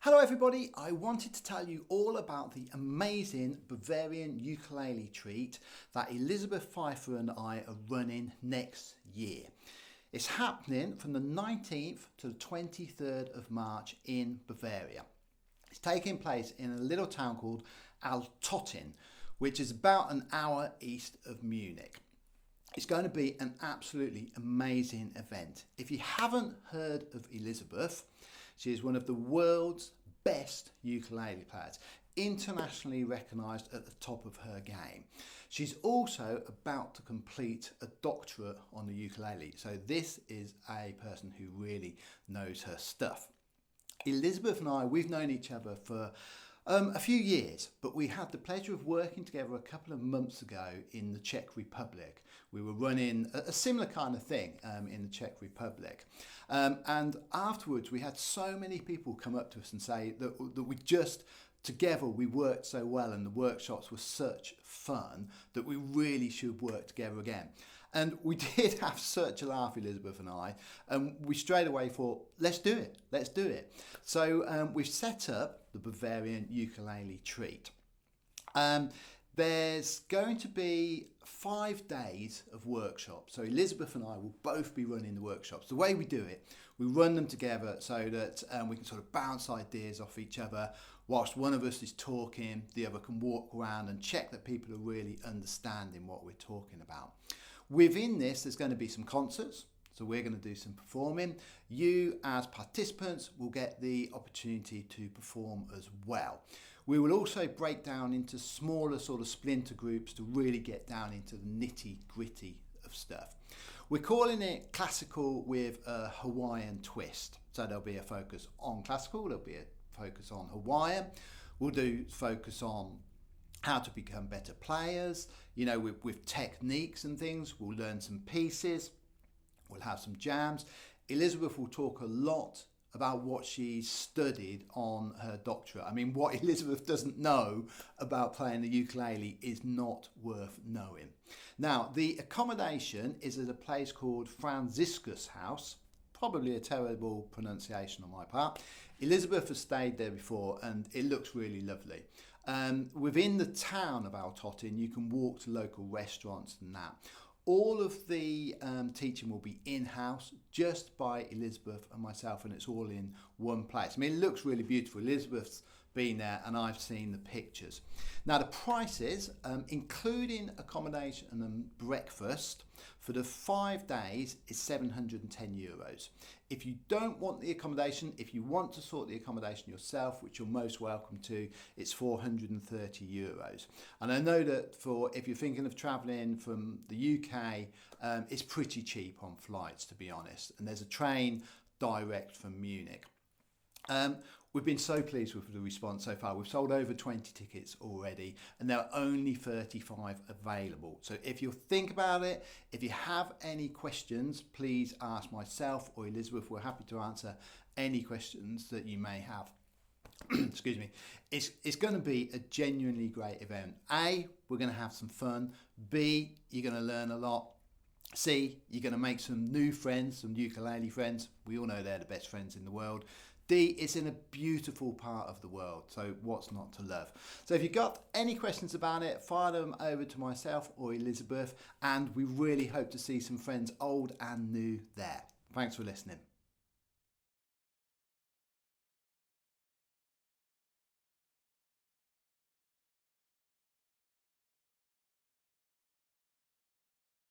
Hello everybody, I wanted to tell you all about the amazing Bavarian ukulele treat that Elizabeth Pfeiffer and I are running next year. It's happening from the 19th to the 23rd of March in Bavaria. It's taking place in a little town called Altottin, which is about an hour east of Munich. It's going to be an absolutely amazing event. If you haven't heard of Elizabeth, she is one of the world's best ukulele players, internationally recognised at the top of her game. She's also about to complete a doctorate on the ukulele, so this is a person who really knows her stuff. Elizabeth and I, we've known each other for a few years, but we had the pleasure of working together a couple of months ago in the Czech Republic. We were running a similar kind of thing in the Czech Republic. And afterwards, we had so many people come up to us and say that we just, together, we worked so well and the workshops were such fun that we really should work together again. And we did have such a laugh, Elizabeth and I, and we straight away thought, let's do it. So we've set up the Bavarian ukulele treat. There's going to be 5 days of workshops. So Elizabeth and I will both be running the workshops. The way we do it, we run them together so that we can sort of bounce ideas off each other. Whilst one of us is talking, the other can walk around and check that people are really understanding what we're talking about. Within this, there's going to be some concerts. So we're going to do some performing. You as participants will get the opportunity to perform as well. We will also break down into smaller sort of splinter groups to really get down into the nitty gritty of stuff. We're calling it classical with a Hawaiian twist. So there'll be a focus on classical, there'll be a focus on Hawaiian. We'll do focus on how to become better players, you know, with techniques and things. We'll learn some pieces. We'll have some jams. Elizabeth will talk a lot about what she studied on her doctorate. I mean, what Elizabeth doesn't know about playing the ukulele is not worth knowing. Now, the accommodation is at a place called Franziskus House. Probably a terrible pronunciation on my part. Elizabeth has stayed there before and it looks really lovely. Within the town of Altottin, you can walk to local restaurants and that. All of the teaching will be in-house, just by Elizabeth and myself, and it's all in one place. I mean, it looks really beautiful. Elizabeth's been there and I've seen the pictures. Now the prices, including accommodation and breakfast, for the 5 days is €710. If you don't want the accommodation, if you want to sort the accommodation yourself, which you're most welcome to, it's €430. And I know that if you're thinking of travelling from the UK, it's pretty cheap on flights, to be honest. And there's a train direct from Munich. We've been so pleased with the response so far. We've sold over 20 tickets already and there are only 35 available. So if you think about it, if you have any questions, please ask myself or Elizabeth. We're happy to answer any questions that you may have. Excuse me. It's going to be a genuinely great event. A, we're going to have some fun. B, you're going to learn a lot. C, you're going to make some new friends, some ukulele friends. We all know they're the best friends in the world. D, it's in a beautiful part of the world, so what's not to love? So if you've got any questions about it, fire them over to myself or Elizabeth, and we really hope to see some friends old and new there. Thanks for listening.